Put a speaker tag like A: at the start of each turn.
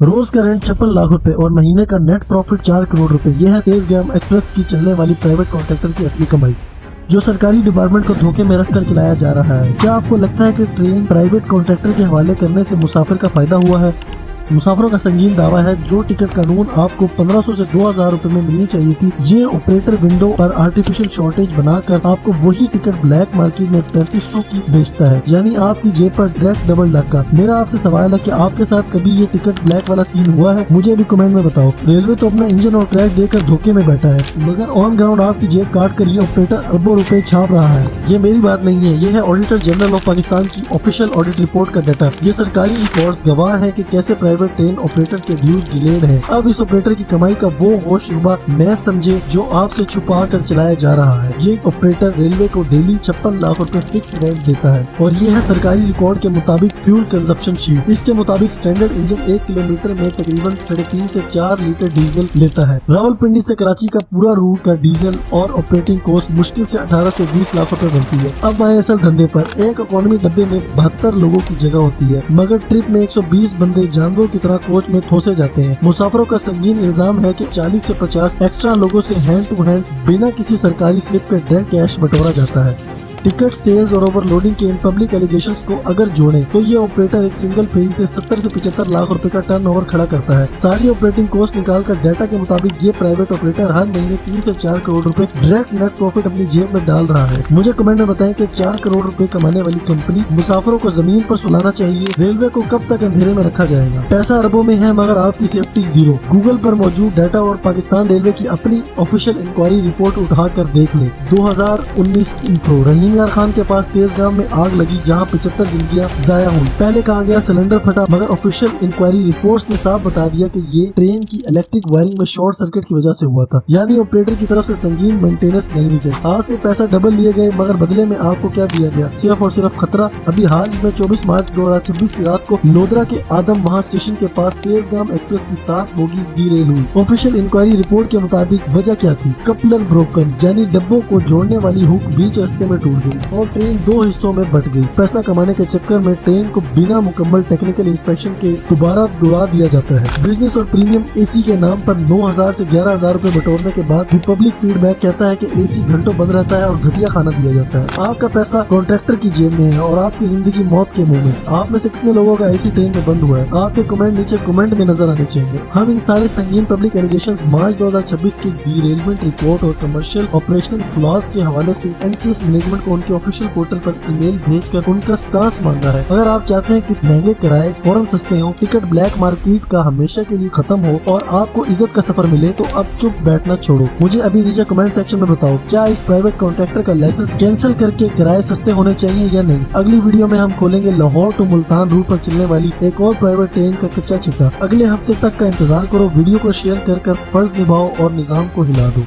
A: रोज का रेंट 56 लाख रुपए और महीने का नेट प्रॉफिट 4 करोड़ रुपए। यह है तेजगाम एक्सप्रेस की चलने वाली प्राइवेट कॉन्ट्रैक्टर की असली कमाई, जो सरकारी डिपार्टमेंट को धोखे में रखकर चलाया जा रहा है। क्या आपको लगता है कि ट्रेन प्राइवेट कॉन्ट्रैक्टर के हवाले करने से मुसाफिर का फायदा हुआ है? मुसाफिरों का संगीन दावा है जो टिकट कानून आपको 1500 से 2000 रुपए में मिलनी चाहिए थी, ये ऑपरेटर विंडो पर आर्टिफिशियल शॉर्टेज बनाकर आपको वही टिकट ब्लैक मार्केट में 3500 की बेचता है, यानी आपकी जेब पर डायरेक्ट डबल धक्का। मेरा आपसे सवाल है कि आपके साथ कभी ये टिकट ब्लैक वाला सीन हुआ है? मुझे भी कमेंट में बताओ। रेलवे तो अपना इंजन और ट्रैक देकर धोखे में बैठा है, मगर ऑन ग्राउंड आपकी जेब काट कर ये ऑपरेटर अरबों रुपए छाप रहा है। ये मेरी बात नहीं है, ये है ऑडिटर जनरल ऑफ पाकिस्तान की ऑफिशियल ऑडिट रिपोर्ट का डाटा। ये सरकारी रिकॉर्ड्स गवाह है कि कैसे प्राइवेट ट्रेन ऑपरेटर के ड्यूज डिलेड है। अब इस ऑपरेटर की कमाई का वो होशरुबा मैं समझे जो आपसे छुपा कर चलाया जा रहा है। ये ऑपरेटर रेलवे को डेली 56 लाख रुपए फिक्स रेंट देता है और ये है सरकारी रिकॉर्ड के मुताबिक फ्यूल कंजप्शन शीट। इसके मुताबिक स्टैंडर्ड इंजन 1 किलोमीटर में तकरीबन 3.5 से 4 लीटर डीजल लेता है। रावलपिंडी से कराची का पूरा रूट का डीजल और ऑपरेटिंग कॉस्ट मुश्किल से 18 से 20 लाख रुपए बनती है। अब आए असल धंधे पर। एक इकोनॉमी डब्बे में 72 लोगों की जगह होती है, मगर ट्रिप में 120 बंदे जानवरों की तरह कोच में ठोसे जाते हैं। मुसाफिरों का संगीन इल्जाम है कि 40 से 50 एक्स्ट्रा लोगों से हैंड टू हैंड बिना किसी सरकारी स्लिप के डायरेक्ट कैश बटोरा जाता है। टिकट सेल्स और ओवरलोडिंग के इन पब्लिक एलिगेशंस को अगर जोड़ें तो ये ऑपरेटर एक सिंगल फेरी से 70 से 75 लाख रुपए का टर्नओवर खड़ा करता है। सारी ऑपरेटिंग कॉस्ट निकालकर डाटा के मुताबिक ये प्राइवेट ऑपरेटर हर महीने 3 से 4 करोड़ रुपए डायरेक्ट नेट प्रॉफिट अपनी जेब में डाल रहा है। मुझे कमेंट में बताएं कि 4 करोड़ रुपए कमाने वाली कंपनी मुसाफिरों को जमीन पर सुलाना चाहिए। रेलवे को कब तक अंधेरे में रखा जाएगा? पैसा अरबों में है मगर आपकी सेफ्टी जीरो। गूगल पर मौजूद डाटा और पाकिस्तान रेलवे की अपनी ऑफिशियल इंक्वायरी रिपोर्ट उठाकर देख ले। 2019 इंफो। रहीम खान के पास तेजगाम में आग लगी जहां 75 जिंदगियां जाया हुई। पहले कहा गया सिलेंडर फटा, मगर ऑफिशियल इंक्वायरी रिपोर्ट्स ने साफ बता दिया कि ये ट्रेन की इलेक्ट्रिक वायरिंग में शॉर्ट सर्किट की वजह से हुआ था, यानी ऑपरेटर की तरफ से संगीन मेंटेनेंस नहीं हुई। आज से पैसा डबल लिए गए मगर बदले में आपको क्या दिया गया? सिर्फ और सिर्फ खतरा। अभी हाल में 24 मार्च 2026 की रात को लोधरा के आदम वहाँ स्टेशन के पास तेजगाम एक्सप्रेस की 7 बोगी डीरेल हुई। ऑफिशियल इंक्वायरी रिपोर्ट के मुताबिक वजह क्या थी? कपलर ब्रोकन, यानी डब्बों को जोड़ने वाली हुक बीच रास्ते में टूट गई और ट्रेन 2 हिस्सों में बट गई। पैसा कमाने के चक्कर में ट्रेन को बिना मुकम्मल टेक्निकल इंस्पेक्शन के दोबारा दौड़ा दिया जाता है। बिजनेस और प्रीमियम एसी के नाम पर 9000 से 11000 रुपए बटोरने के बाद रिपब्लिक फीडबैक कहता है कि एसी घंटों बंद रहता है और घटिया खाना दिया जाता है। आपका पैसा कॉन्ट्रैक्टर की जेब में है और आपकी जिंदगी मौत के मुंह में। आप में से कितने लोगों का एसी ट्रेन में बंद हुआ है? आपके कमेंट नीचे कमेंट में नजर आने चाहिए। हम इन सारे संगीन पब्लिक एलिगेशंस मार्च 2026 की डीरेलमेंट रिपोर्ट और कमर्शियल ऑपरेशनल फ्लॉज के हवाले से एनसीएस मैनेजमेंट को उनके ऑफिशियल पोर्टल पर ईमेल भेजकर उनका स्टांस मांगा है। अगर आप चाहते हैं कि महंगे किराए फौरन सस्ते हो, टिकट ब्लैक मार्केट का हमेशा के लिए खत्म हो और आपको इज्जत का सफर मिले, तो अब चुप बैठना छोड़ो। मुझे अभी नीचे कमेंट सेक्शन में बताओ, क्या इस प्राइवेट कॉन्ट्रैक्टर का लाइसेंस कैंसिल करके किराए सस्ते होने चाहिए या नहीं? अगली वीडियो में हम खोलेंगे लाहौर टू मुल्तान रूट पर चलने वाली एक और प्राइवेट ट्रेन का कच्चा चिट्ठा। अगले हफ्ते तक का इंतजार करो। वीडियो को शेयर कर फर्ज निभाओ और निजाम को हिला दो।